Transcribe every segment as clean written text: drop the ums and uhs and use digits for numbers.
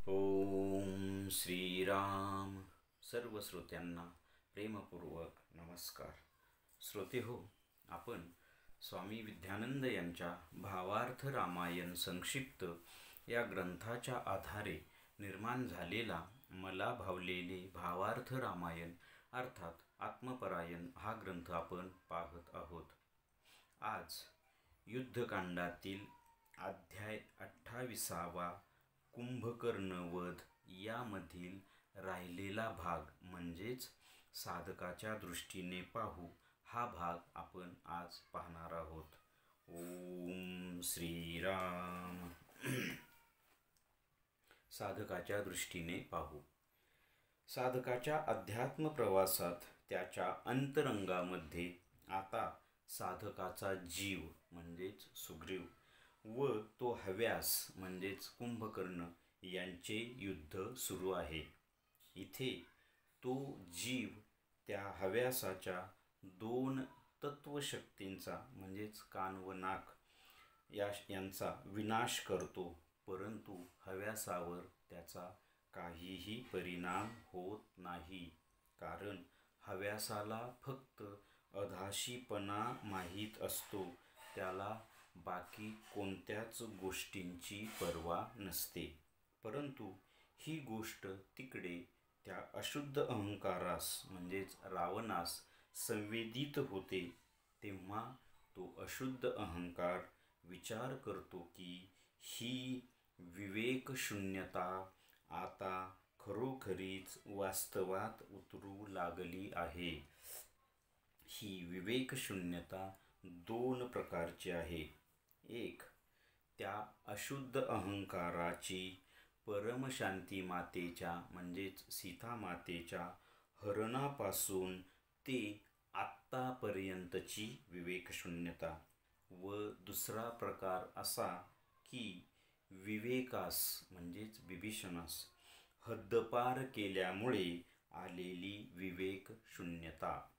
ओम श्रीराम. सर्व श्रोत्यांना प्रेमपूर्वक नमस्कार. श्रोते हो, आपण स्वामी विद्यानंद यांच्या भावार्थ रामायण संक्षिप्त या ग्रंथाच्या आधारे निर्माण झालेला मला भावलेले भावार्थ रामायण अर्थात आत्मपरायण हा ग्रंथ आपण पाहत आहोत. आज युद्धकांडातील अध्याय 28वा कुंभकर्ण वध यामधील राहिलेला भाग म्हणजेच साधकाच्या दृष्टीने पाहू हा भाग आपण आज पाहणार आहोत. ओम श्रीराम. साधकाच्या दृष्टीने पाहू. साधकाच्या अध्यात्म प्रवासात त्याच्या अंतरंगामध्ये आता साधकाचा जीव म्हणजेच सुग्रीव व तो हव्यास म्हणजेच कुंभकर्ण यांचे युद्ध सुरू आहे. इथे तो जीव त्या हव्यासाच्या दोन तत्वशक्तींचा म्हणजेच कान व नाक यांचा विनाश करतो, परंतु हव्यासावर त्याचा काहीही परिणाम होत नाही. कारण हव्यासाला फक्त अधाशीपणा माहीत असतो, त्याला बाकी कोणत्याच गोष्टींची पर्वा नसते. परंतु ही गोष्ट तिकडे त्या अशुद्ध अहंकारास म्हणजेच रावणास संवेदित होते. तेव्हा तो अशुद्ध अहंकार विचार करतो की ही विवेकशून्यता आता खरोखरीच वास्तवात उतरू लागली आहे. ही विवेकशून्यता दोन प्रकारची आहे. एक, त्या अशुद्ध अहंकाराची परमशांती मातेच्या म्हणजेच सीता मातेच्या हरणापासून ते आत्तापर्यंतची विवेकशून्यता व दुसरा प्रकार असा की विवेकास म्हणजेच विभीषणास हद्दपार केल्यामुळे आलेली विवेकशून्यता.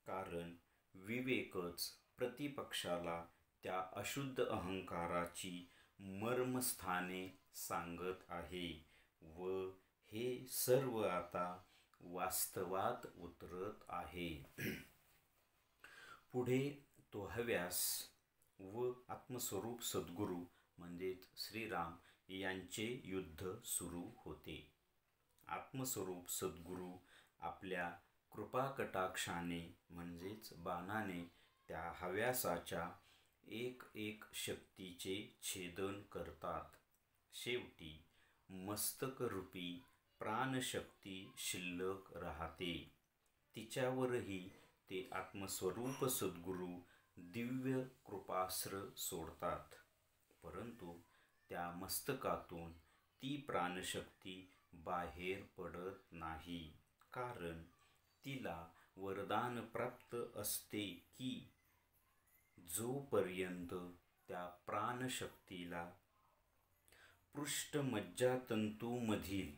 कारण विवेकच प्रतिपक्षाला त्या अशुद्ध अहंकाराची मर्मस्थाने सांगत आहे व हे सर्व आता वास्तवात उतरत आहे. पुढे तो हव्यास व आत्मस्वरूप सद्गुरू म्हणजेच श्रीराम यांचे युद्ध सुरू होते. आत्मस्वरूप सद्गुरू आपल्या कृपाकटाक्षाने म्हणजेच बाणाने त्या हव्यासाच्या एक एक शक्तीचे छेदन करतात. शेवटी मस्तकरूपी प्राणशक्ती शिल्लक राहते. तिच्यावरही ते आत्मस्वरूप सद्गुरू दिव्य कृपास्त्र सोडतात. परंतु त्या मस्तकातून ती प्राणशक्ती बाहेर पडत नाही. कारण तिला वरदान प्राप्त असते की जोपर्यंत त्या प्राणशक्तीला पृष्ठमज्जातंतूमधील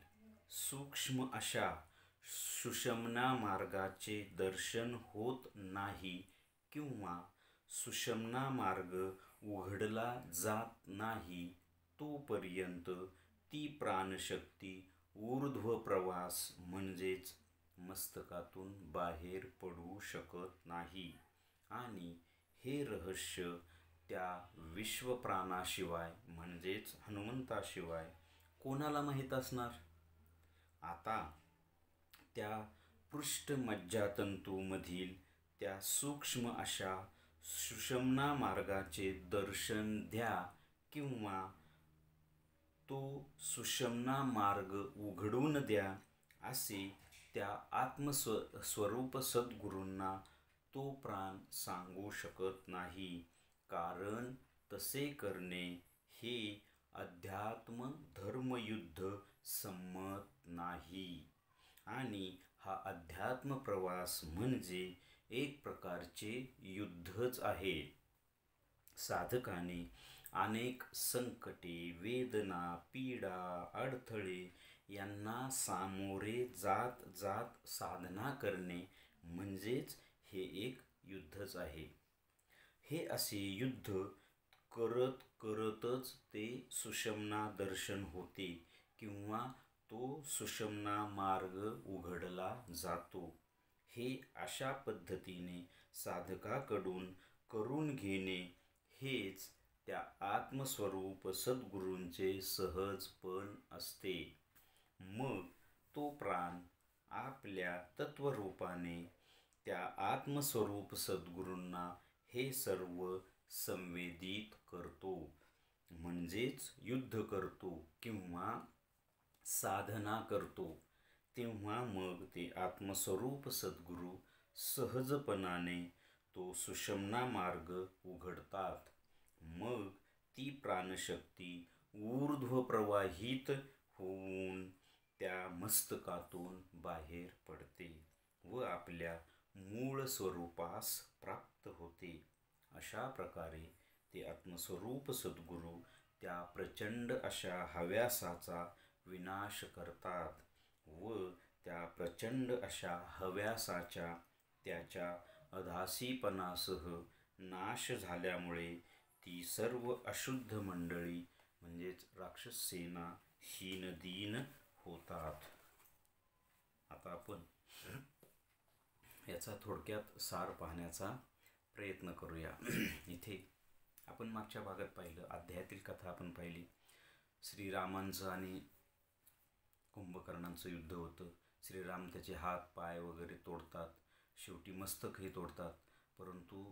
सूक्ष्म अशा सुषुम्ना मार्गाचे दर्शन होत नाही किंवा सुषुम्ना मार्ग उघडला जात नाही, तोपर्यंत ती प्राणशक्ती ऊर्ध्व प्रवास म्हणजेच मस्तकातून बाहेर पडू शकत नाही. आणि हे रहस्य त्या विश्वप्राणाशिवाय म्हणजेच हनुमंताशिवाय कोणाला माहीत असणार. आता त्या पृष्ठमज्जातंतूमधील त्या सूक्ष्म अशा सुषुम्ना मार्गाचे दर्शन द्या किंवा तो सुषुम्ना मार्ग उघडून द्या असे त्या आत्मस्वरूप सद्गुरूंना तो प्राण सांगू शकत नाही. कारण तसे करणे हे अध्यात्म धर्मयुद्ध संमत नाही. आणि हा अध्यात्म प्रवास म्हणजे एक प्रकारचे युद्धच आहे. साधकाने अनेक संकटे, वेदना, पीडा, अडथळे यांना सामोरे जात जात साधना करणे म्हणजेच हे एक युद्धच आहे. हे असे युद्ध करत करतच ते सुषुम्ना दर्शन होते किंवा तो सुषुम्ना मार्ग उघडला जातो. हे अशा पद्धतीने साधकाकडून करून घेणे हेच त्या आत्मस्वरूप सद्गुरूंचे सहजपण असते. मग तो प्राण आपल्या तत्वरूपाने त्या आत्मस्वरूप सद्गुरूंना हे सर्व संवेदित करतो. म्हणजेच युद्ध करतो किंवा साधना करतो. तेव्हा मग ते आत्मस्वरूप सद्गुरू सहजपणाने तो सुषुम्ना मार्ग उघडतात. मग ती प्राणशक्ती ऊर्ध्व प्रवाहित होऊन त्या मस्तकातून बाहेर पडते व आपल्या मूळ स्वरूपास प्राप्त होते. अशा प्रकारे ते आत्मस्वरूप सद्गुरू त्या प्रचंड अशा हव्यासाचा विनाश करतात व त्या प्रचंड अशा हव्यासाच्या त्याच्या अधासीपणासह नाश झाल्यामुळे ती सर्व अशुद्ध मंडळी म्हणजेच राक्षस सेना हीनदीन होतात. आता आपण याचा थोडक्यात सार पाहण्याचा प्रयत्न करूया. इथे आपण मागच्या भागात पाहिलं, अध्यायातील कथा आपण पाहिली. श्रीरामांचं आणि कुंभकर्णांचं युद्ध होतं. श्रीराम त्याचे हात पाय वगैरे तोडतात, शेवटी मस्तकही तोडतात, परंतु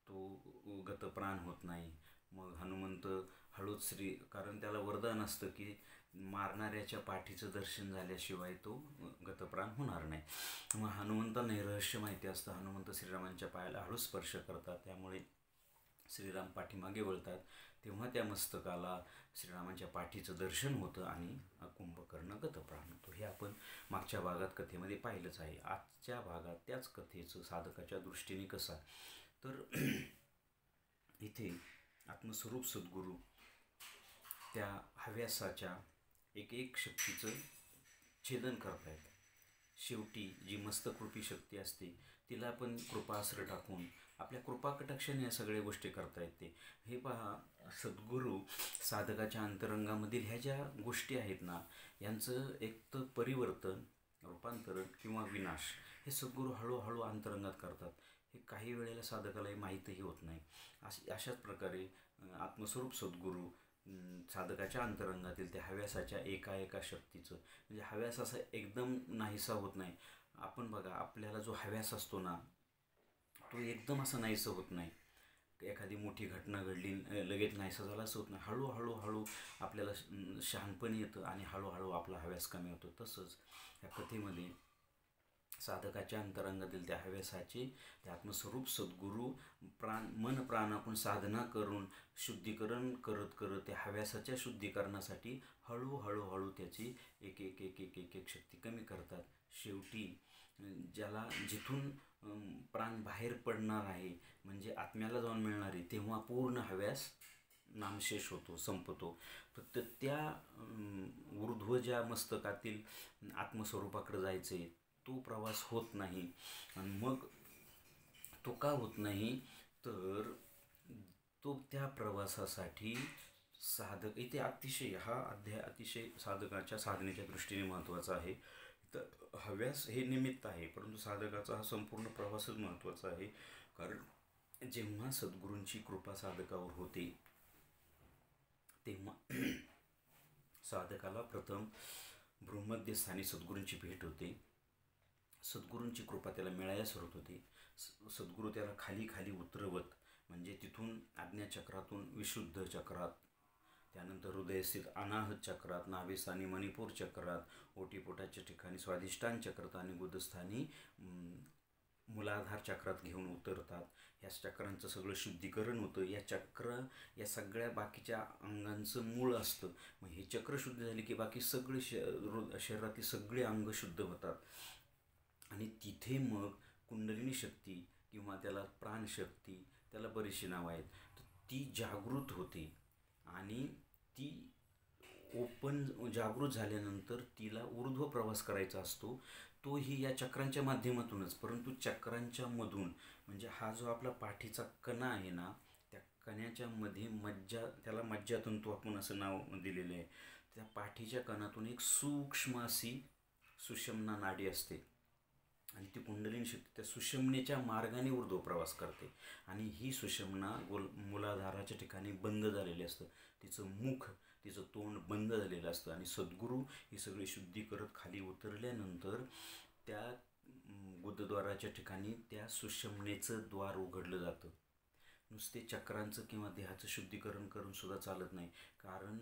तो गतप्राण होत नाही. मग हनुमंत हळूच कारण त्याला वरदान असतं की मारणाऱ्याच्या पाठीचं दर्शन झाल्याशिवाय तो गतप्राण होणार नाही. मग हनुमंतांना हे रहस्य माहिती असतं. हनुमंत श्रीरामांच्या पायाला हळूच स्पर्श करतात, त्यामुळे श्रीराम पाठीमागे वळतात. तेव्हा त्या मस्तकाला श्रीरामांच्या पाठीचं दर्शन होतं आणि कुंभकर्ण गतप्राण होतो. हे आपण मागच्या भागात कथेमध्ये पाहिलंच आहे. आजच्या भागात त्याच कथेचं साधकाच्या दृष्टीने कसं, तर इथे आत्मस्वरूप सद्गुरू त्या हव्यासाच्या एक एक शक्तीचं छेदन करतायत. शेवटी जी मस्तकरूपी शक्ती असते तिला पण कृपास्त्र टाकून आपल्या कृपाकटाक्षाने या सगळ्या गोष्टी करता येते. हे पहा, सद्गुरू साधकाच्या अंतरंगामधील ह्या ज्या गोष्टी आहेत ना, यांचं एक तर परिवर्तन, रूपांतरण किंवा विनाश हे सद्गुरू हळूहळू अंतरंगात करतात. हे काही वेळेला साधकालाही माहीतही होत नाही. अशाच प्रकारे आत्मस्वरूप सद्गुरू साधकाच्या अंतरंगातील त्या हव्यासाच्या एका एका शक्तीचं, म्हणजे हव्यास असा एकदम नाहीसा होत नाही. आपण बघा, आपल्याला जो हव्यास असतो ना, तो एकदम असा नाहीसा होत नाही. एखादी मोठी घटना घडली लगेच नाहीसा झाला असं होत नाही. हळूहळू आपल्याला शहाणपण येतं आणि हळूहळू आपला हव्यास कमी होतो. तसंच या कथेमध्ये साधकाच्या अंतरंगातील त्या हव्यासाचे ते आत्मस्वरूप सद्गुरू मन प्राणातून साधना करून शुद्धीकरण करत करत त्या हव्यासाच्या शुद्धीकरणासाठी हळूहळू त्याची एक एक एक एक एक एक शक्ती कमी करतात. शेवटी ज्याला जिथून प्राण बाहेर पडणार आहे, म्हणजे आत्म्याला जाऊन मिळणार आहे, तेव्हा पूर्ण हव्यास नामशेष होतो, संपतो. फक्त त्या ऊर्ध्व ज्या मस्तकातील आत्मस्वरूपाकडे जायचे तो प्रवास होत नाही. आणि मग तो का होत नाही, तर तो त्या प्रवासासाठी साधक, इथे अतिशय हा अध्याय अतिशय साधकाच्या साधनेच्या दृष्टीने महत्त्वाचा आहे. तर हव्यास हे निमित्त आहे, परंतु साधकाचा हा संपूर्ण प्रवासच महत्त्वाचा आहे. कारण जेव्हा सद्गुरूंची कृपा साधकावर होते तेव्हा साधकाला प्रथम भ्रूमध्यस्थानी सद्गुरूंची भेट होते. सद्गुरूंची कृपा त्याला मिळायला सुरुवात होते. सद्गुरू त्याला खाली खाली उतरवत, म्हणजे तिथून आज्ञाचक्रातून विशुद्ध चक्रात, त्यानंतर हृदयस्थित अनाहत चक्रात, नाभिस्थानी मणिपूर चक्रात, ओटीपोटाच्या ठिकाणी स्वाधिष्ठान चक्रात आणि गुदस्थानी मूलाधार चक्रात घेऊन उतरतात. ह्या चक्रांचं सगळं शुद्धीकरण होतं. या सगळ्या बाकीच्या अंगांचं मूळ असतं. मग हे चक्र शुद्ध झाले की बाकी सगळे शरीरातील सगळे अंग शुद्ध होतात. आणि तिथे मग कुंडलिनी शक्ती किंवा त्याला प्राणशक्ती, त्याला बरीचशी नावं आहेत, तर ती जागृत होते. आणि ती जागृत झाल्यानंतर तिला ऊर्ध्व प्रवास करायचा असतो. तोही या चक्रांच्या माध्यमातूनच, परंतु चक्रांच्या मधून, म्हणजे हा जो आपला पाठीचा कणा आहे ना, त्या कण्याच्या मध्ये त्याला मज्जातंतू आपण असं नाव दिलेलं आहे. त्या पाठीच्या कणातून एक सूक्ष्म अशी सुषुम्ना नाडी असते आणि ती कुंडलिनी शक्ती त्या सुषुम्नेच्या मार्गाने ऊर्ध्व प्रवास करते आणि ही सुषुम्ना मूलाधाराच्या ठिकाणी बंद झालेली असतं. तिचं मुख, तिचं तोंड बंद झालेलं असतं आणि सद्गुरू ही सगळी शुद्धी करत खाली उतरल्यानंतर त्या गुदद्वाराच्या ठिकाणी त्या सुषुम्नेचं द्वार उघडलं जातं. नुसते चक्रांचं किंवा देहाचं शुद्धीकरण करून सुद्धा चालत नाही, कारण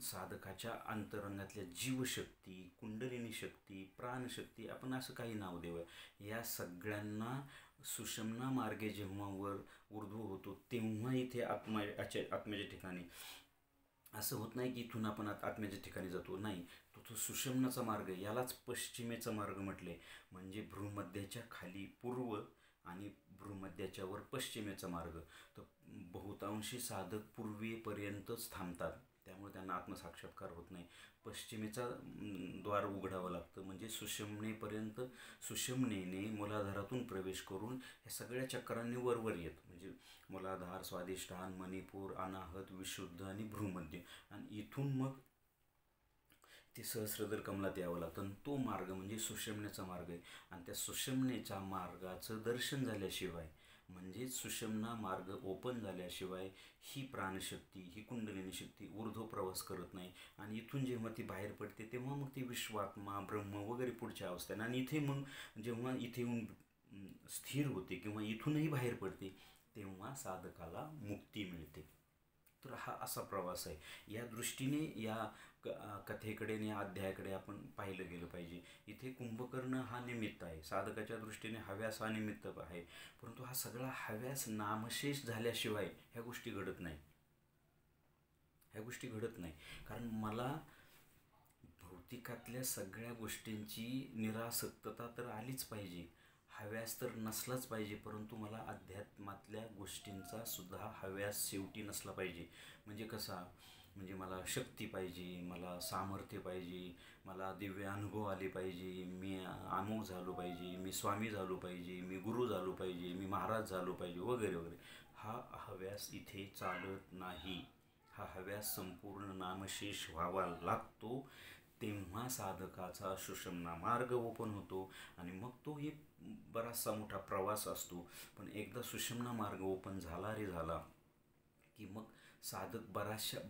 साधकाच्या अंतरंगातल्या जीवशक्ती, कुंडलिनी शक्ती, प्राणशक्ती, आपण असं काही नाव देऊया, या सगळ्यांना सुषुम्ना मार्गे जेव्हा ऊर्ध्व होतो तेव्हा इथे आत्म्याच्या ठिकाणी असं होत नाही की इथून आपण आत्म्याच्या ठिकाणी जातो, नाही, तो सुषुम्नाचा मार्ग, यालाच पश्चिमेचा मार्ग म्हटले. म्हणजे भ्रूमध्याच्या खाली पूर्व आणि भ्रूमध्याच्या वर पश्चिमेचा मार्ग. तर बहुतांशी साधक पूर्वेपर्यंतच थांबतात, त्यामुळे त्यांना आत्मसाक्षात्कार होत नाही. पश्चिमेचा द्वार उघडावं लागतं, म्हणजे सुषुम्नेपर्यंत सुषुम्नेने मूलाधारातून प्रवेश करून ह्या सगळ्या चक्रांनी वरवर येत, म्हणजे मूलाधार, स्वादिष्ठान, मणिपूर, अनाहत, विशुद्ध आणि भ्रूमध्य, आणि इथून मग ते सहस्रदल कमलात यावं लागतं. आणि तो मार्ग म्हणजे सुषुम्नेचा मार्ग आहे. आणि त्या सुषुम्नेच्या मार्गाचं दर्शन झाल्याशिवाय, म्हणजे सुषुम्ना मार्ग ओपन झाल्याशिवाय ही प्राणशक्ती, ही कुंडलिनी शक्ती ऊर्ध्व प्रवास करत नाही. आणि इथून जेव्हा ती बाहेर पडते तेव्हा मग ती विश्वात्मा, ब्रह्म वगैरे पुढच्या अवस्थेने, आणि इथे मग जेव्हा इथे येऊन स्थिर होते किंवा इथूनही बाहेर पडते तेव्हा साधकाला मुक्ती मिळते. तर हा असा प्रवास आहे. या दृष्टीने या कथेकडे आणि या अध्यायाकडे आपण पाहिलं गेलं पाहिजे. इथे कुंभकर्ण हा निमित्त आहे, साधकाच्या दृष्टीने हव्यास हा निमित्त आहे, परंतु हा सगळा हव्यास नामशेष झाल्याशिवाय ह्या गोष्टी घडत नाही. कारण मला भौतिकातल्या सगळ्या गोष्टींची निरासक्तता तर आलीच पाहिजे, हव्यास तर नसलाच पाहिजे, परंतु मला अध्यात्मातल्या गोष्टींचा सुद्धा हव्यास शेवटी नसला पाहिजे. म्हणजे कसा, म्हणजे मला शक्ती पाहिजे, मला सामर्थ्य पाहिजे, मला दिव्य अनुभव आले पाहिजे, मी अमुक झालो पाहिजे, मी स्वामी झालो पाहिजे, मी गुरु झालो पाहिजे, मी महाराज झालो पाहिजे, वगैरे वगैरे. हा हव्यास इथे चालत नाही. हा हव्यास संपूर्ण नामशेष व्हावा लागतो, तेव्हा साधकाचा सुषुम्ना मार्ग ओपन होतो. आणि मग तो एक बराचसा मोठा प्रवास असतो, पण एकदा सुषुम्ना मार्ग ओपन झाला रे झाला की मग साधक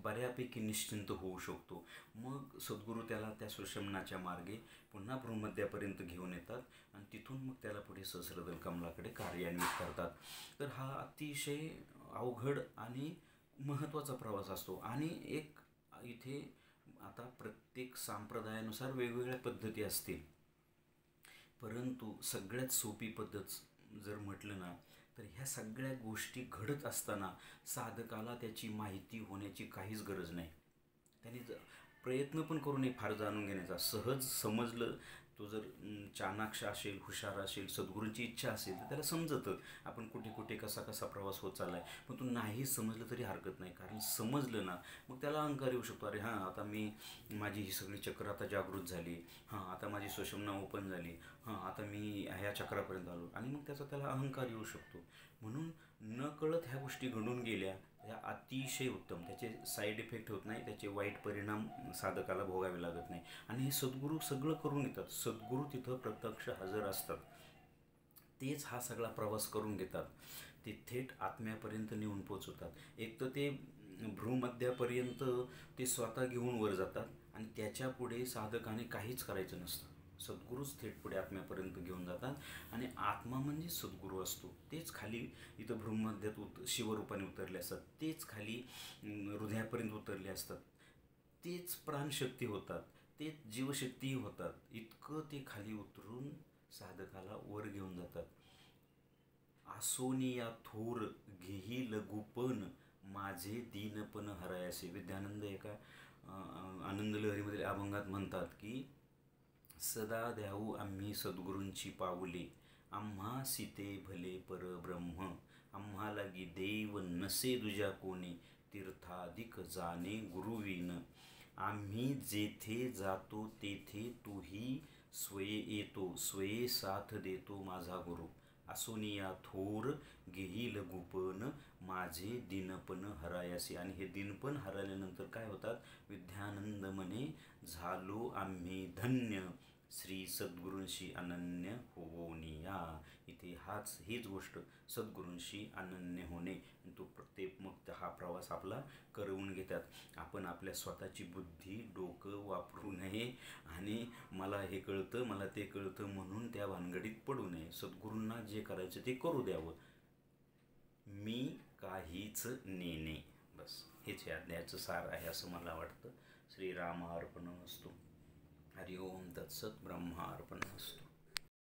बऱ्यापैकी निश्चिंत होऊ शकतो. मग सद्गुरू त्याला त्या सुषुम्नाच्या मार्गे पुन्हा भ्रूमध्यापर्यंत घेऊन येतात आणि तिथून मग त्याला पुढे सहस्रदल कमलाकडे कार्यान्वित करतात. तर हा अतिशय अवघड आणि महत्त्वाचा प्रवास असतो. आणि एक इथे आता प्रत्येक संप्रदायानुसार वेगवेगळ्या पद्धती असतील, परंतु सगळ्यात सोपी पद्धत जर म्हटलं ना, तर ह्या सगळ्या गोष्टी घडत असताना साधकाला त्याची माहिती होण्याची काहीच गरज नाही. त्यांनी प्रयत्न पण करू नये फार जाणून घेण्याचा. सहज समजलं, तो जर चाणाक्ष असेल, हुशार असेल, सद्गुरूंची इच्छा असेल, तर त्याला समजतं आपण कुठे कुठे कसा कसा प्रवास होत चालला आहे. पण तो नाही समजलं तरी हरकत नाही, कारण समजलं ना मग त्याला अहंकार येऊ शकतो. अरे हां, आता माझी ही सगळी चक्र आता जागृत झाली, हां आता माझी सुषुम्ना ओपन झाली, हां आता मी ह्या चक्रापर्यंत आलो, आणि मग त्याला अहंकार येऊ शकतो. म्हणून न कळत ह्या गोष्टी घडून गेल्या ह्या अतिशय उत्तम. त्याचे साईड इफेक्ट होत नाही, त्याचे वाईट परिणाम साधकाला भोगावे लागत नाही. आणि हे सद्गुरू सगळं करून येतात. सद्गुरू तिथं प्रत्यक्ष हजर असतात, तेच हा सगळा प्रवास करून घेतात. ते थेट आत्म्यापर्यंत नेऊन पोचवतात. एक तर ते भ्रूमध्यापर्यंत ते स्वतः घेऊन वर जातात आणि त्याच्या पुढे साधकाने काहीच करायचं नसतं. सद्गुरूच थेट पुढे आत्म्यापर्यंत घेऊन जातात. आणि आत्मा म्हणजे सद्गुरू असतो, तेच खाली इथं भ्रूमध्यात शिवरूपाने उतरले असतात, तेच खाली हृदयापर्यंत उतरले असतात, तेच प्राणशक्ती होतात, तेच जीवशक्तीही होतात. इतकं ते खाली उतरून साधकाला वर घेऊन जातात. आसोनिया थोर घेही लघुपण, माझे दीनपण हरायासे. विद्यानंद एका आनंद लहरीमधील अभंगात म्हणतात की, सदा द्याऊ आम्ही सद्गुरूंची पाऊले, आम्हा सीते भले परब्रह्म, आम्हा लागी देव नसे दुजा कोणी, तीर्थाधिक जाणे गुरुविन. आम्ही जेथे जातो तेथे तूही स्वये येतो, स्वये साथ देतो माझा गुरु. असोनिया थोर घेईल गुपन माझे दिनपण हरायासी. आणि हे दिनपण हरल्यानंतर काय होतात, विद्यानंद म्हणे झालो आम्ही धन्य श्री सद्गुरूंशी अनन्य होनिया. इथे हीच गोष्ट सद्गुरूंशी अनन्य होणे. तो प्रत्येक मग हा प्रवास आपला करवून घेतात. आपण आपल्या स्वतःची बुद्धी डोकं वापरू नये आणि मला हे कळतं मला ते कळतं म्हणून त्या भानगडीत पडू नये. सद्गुरूंना जे करायचं ते करू द्यावं. मी काहीच नेणे. बस हेच या अध्यायाचं सार आहे असं मला वाटतं. श्रीरामार्पणमस्तु. हरि ओम तत्सत. ब्रह्मार्पणमस्तु.